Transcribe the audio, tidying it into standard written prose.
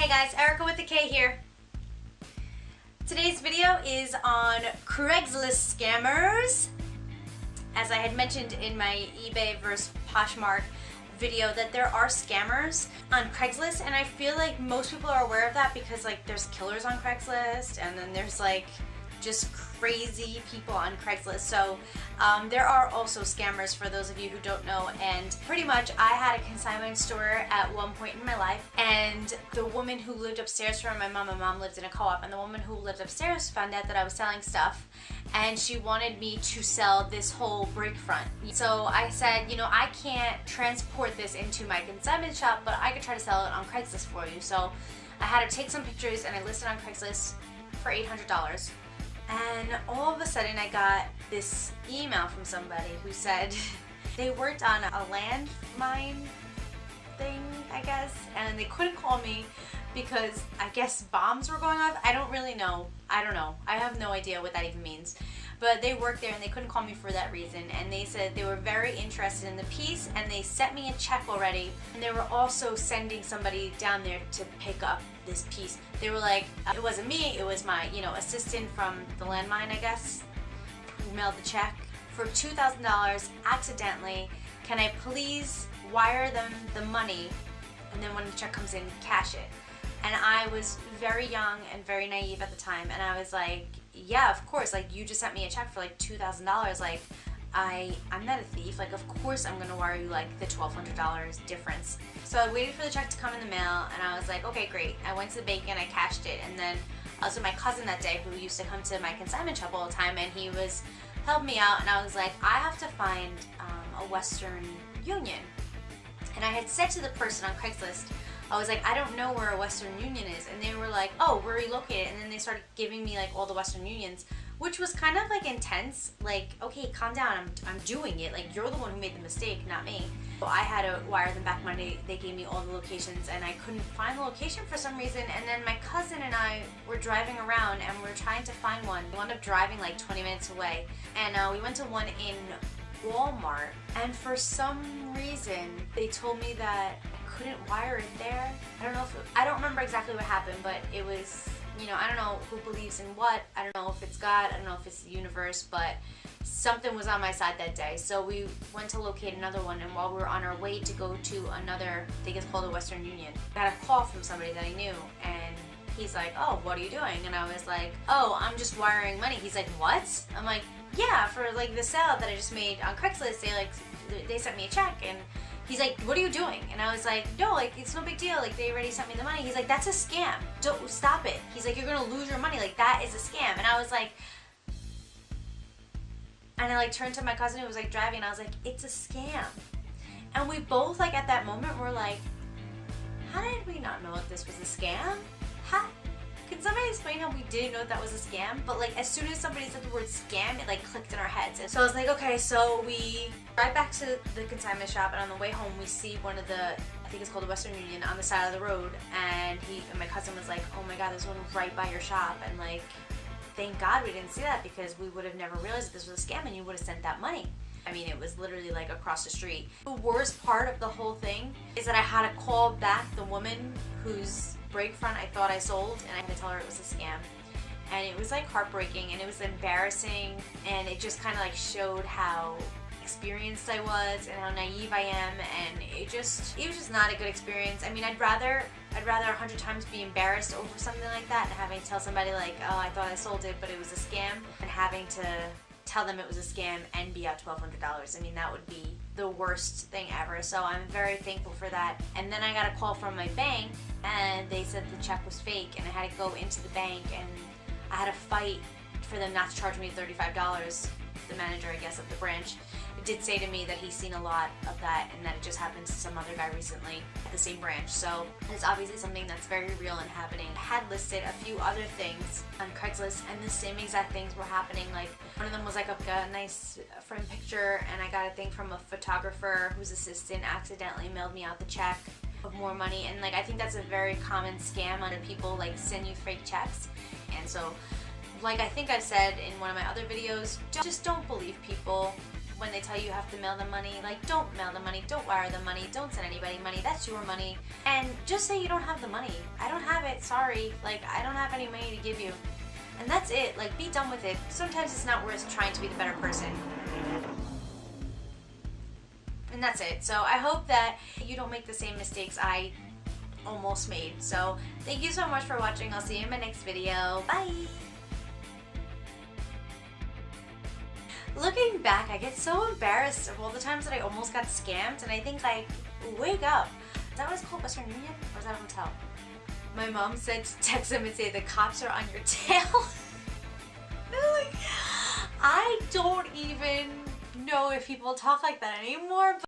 Hey guys, Erica with the K here. Today's video is on Craigslist scammers. As I had mentioned in my eBay vs Poshmark video, that there are scammers on Craigslist, and I feel like most people are aware of that because like there's killers on Craigslist, and then there's like just crazy people on Craigslist. So there are also scammers for those of you who don't know. And pretty much I had a consignment store at one point in my life, and the woman who lived upstairs from my mom lived in a co-op, and the woman who lived upstairs found out that I was selling stuff, and she wanted me to sell this whole break front. So I said, you know, I can't transport this into my consignment shop, but I could try to sell it on Craigslist for you. So I had her take some pictures, and I listed on Craigslist for $800. And all of a sudden I got this email from somebody who said they worked on a landmine thing, I guess, and they couldn't call me because I guess bombs were going off. I don't really know. I don't know. I have no idea what that even means. But they worked there and they couldn't call me for that reason, and they said they were very interested in the piece, and they sent me a check already, and they were also sending somebody down there to pick up this piece. They were like, it wasn't me, it was my, assistant from the landmine, I guess, who mailed the check for $2,000 accidentally. Can I please wire them the money, and then when the check comes in, cash it? And I was very young and very naive at the time, and I was like, yeah, of course, like, you just sent me a check for like $2,000, like, I'm not a thief, like, of course I'm gonna wire you like the $1,200 difference. So I waited for the check to come in the mail, and I was like, okay, great. I went to the bank and I cashed it, and then I was with my cousin that day who used to come to my consignment shop all the time, and he was helping me out, and I was like, I have to find a Western Union. And I had said to the person on Craigslist, I was like, I don't know where a Western Union is, and they were like, oh, where are you located? And then they started giving me like all the Western Unions, which was kind of like intense. Like, okay, calm down, I'm doing it. Like, you're the one who made the mistake, not me. So I had to wire them back money. They gave me all the locations, and I couldn't find the location for some reason. And then my cousin and I were driving around, and we were trying to find one. We wound up driving like 20 minutes away, and we went to one in Walmart, and for some reason they told me that I couldn't wire it there. I don't remember exactly what happened, but it was, I don't know who believes in what. I don't know if it's God, I don't know if it's the universe, but something was on my side that day. So we went to locate another one, and while we were on our way to go to another, I think it's called a Western Union, I got a call from somebody that I knew, and he's like, oh, what are you doing? And I was like, oh, I'm just wiring money. He's like, what? I'm like, yeah, for like the sale that I just made on Craigslist, they sent me a check, and he's like, what are you doing? And I was like, no, like, it's no big deal, like, they already sent me the money. He's like, that's a scam, don't, stop it. He's like, you're gonna lose your money, like, that is a scam. And I was like, and I like turned to my cousin who was like driving, and I was like, it's a scam. And we both, like, at that moment were like, how did we not know that this was a scam? Can somebody explain how we didn't know that was a scam? But like, as soon as somebody said the word scam, it like clicked in our heads. And so I was like, okay, so we drive back to the consignment shop, and on the way home we see one of the, I think it's called the Western Union, on the side of the road, and my cousin was like, oh my god, there's one right by your shop, and like, thank God we didn't see that, because we would have never realized that this was a scam, and you would have sent that money. I mean, it was literally like across the street. The worst part of the whole thing is that I had to call back the woman whose break front I thought I sold, and I had to tell her it was a scam. And it was like heartbreaking, and it was embarrassing, and it just kind of like showed how experienced I was and how naive I am, and it was just not a good experience. I mean, I'd rather 100 times be embarrassed over something like that and having to tell somebody like, oh, I thought I sold it, but it was a scam, and having to tell them it was a scam and be out $1,200. I mean, that would be the worst thing ever. So I'm very thankful for that. And then I got a call from my bank, and they said the check was fake, and I had to go into the bank, and I had to fight for them not to charge me $35. The manager, I guess, of the branch did say to me that he's seen a lot of that, and that it just happened to some other guy recently at the same branch. So it's obviously something that's very real and happening. I had listed a few other things on Craigslist, and the same exact things were happening. Like, one of them was like a nice frame picture, and I got a thing from a photographer whose assistant accidentally mailed me out the check of more money. And like, I think that's a very common scam on people, like, send you fake checks. And so, like I think I said in one of my other videos, just don't believe people when they tell you have to mail them money. Like, don't mail them money, don't wire them money, don't send anybody money, that's your money. And just say you don't have the money. I don't have it, sorry. Like, I don't have any money to give you. And that's it. Like, be done with it. Sometimes it's not worth trying to be the better person. And that's it. So I hope that you don't make the same mistakes I almost made. So thank you so much for watching. I'll see you in my next video. Bye! Looking back, I get so embarrassed of all the times that I almost got scammed, and I think, like, wake up. Is that what it's called? Western Union? Or is that a hotel? My mom said to text them and say the cops are on your tail. Like, I don't even know if people talk like that anymore.